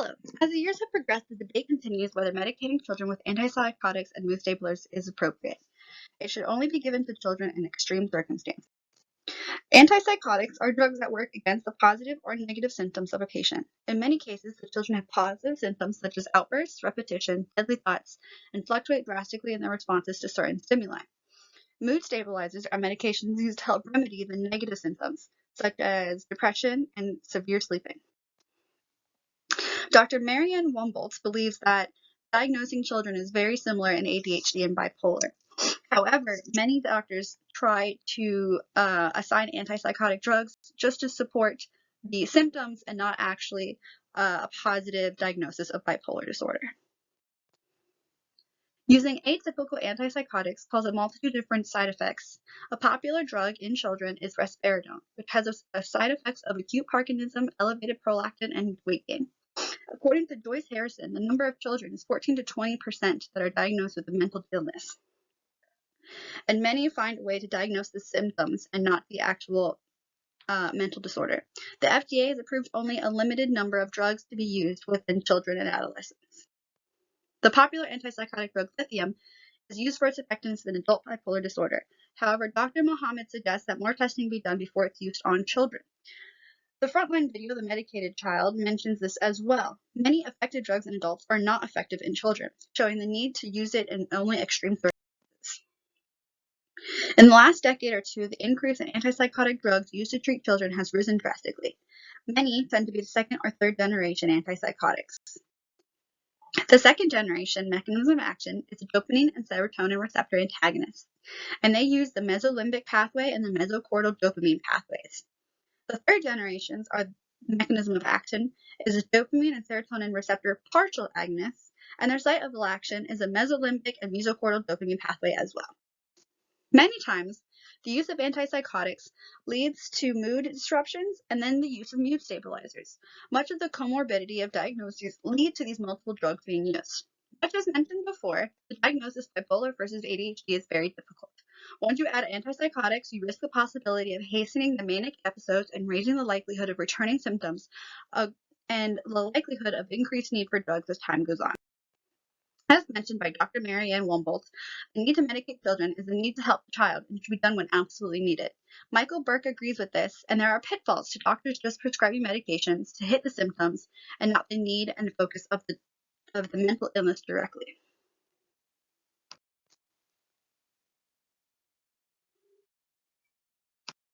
Hello. As the years have progressed, the debate continues whether medicating children with antipsychotics and mood stabilizers is appropriate. It should only be given to children in extreme circumstances. Antipsychotics are drugs that work against the positive or negative symptoms of a patient. In many cases, the children have positive symptoms such as outbursts, repetition, deadly thoughts, and fluctuate drastically in their responses to certain stimuli. Mood stabilizers are medications used to help remedy the negative symptoms, such as depression and severe sleeping. Dr. Marianne Womboltz believes that diagnosing children is very similar in ADHD and bipolar. However, many doctors try to assign antipsychotic drugs just to support the symptoms and not actually a positive diagnosis of bipolar disorder. Using atypical antipsychotics causes a multitude of different side effects. A popular drug in children is risperidone, which has a side effects of acute Parkinsonism, elevated prolactin, and weight gain. According to Joyce Harrison, the number of children is 14 to 20% that are diagnosed with a mental illness. And many find a way to diagnose the symptoms and not the actual mental disorder. The FDA has approved only a limited number of drugs to be used within children and adolescents. The popular antipsychotic drug lithium is used for its effectiveness in adult bipolar disorder. However, Dr. Mohammed suggests that more testing be done before it's used on children. The frontline video, The Medicated Child, mentions this as well. Many effective drugs in adults are not effective in children, showing the need to use it in only extreme circumstances. In the last decade or two, the increase in antipsychotic drugs used to treat children has risen drastically. Many tend to be the second or third generation antipsychotics. The second generation mechanism of action is a dopamine and serotonin receptor antagonist, and they use the mesolimbic pathway and the mesocortical dopamine pathways. The third generations are the mechanism of action is a dopamine and serotonin receptor partial agonist, and their site of action is a mesolimbic and mesocortical dopamine pathway as well. Many times, the use of antipsychotics leads to mood disruptions and then the use of mood stabilizers. Much of the comorbidity of diagnoses lead to these multiple drugs being used. But as mentioned before, the diagnosis of bipolar versus ADHD is very difficult. Once you add antipsychotics, you risk the possibility of hastening the manic episodes and raising the likelihood of returning symptoms and the likelihood of increased need for drugs as time goes on. As mentioned by Dr. Marianne Womboltz, the need to medicate children is the need to help the child and should be done when absolutely needed. Michael Burke agrees with this, and there are pitfalls to doctors just prescribing medications to hit the symptoms and not the need and focus of the mental illness directly.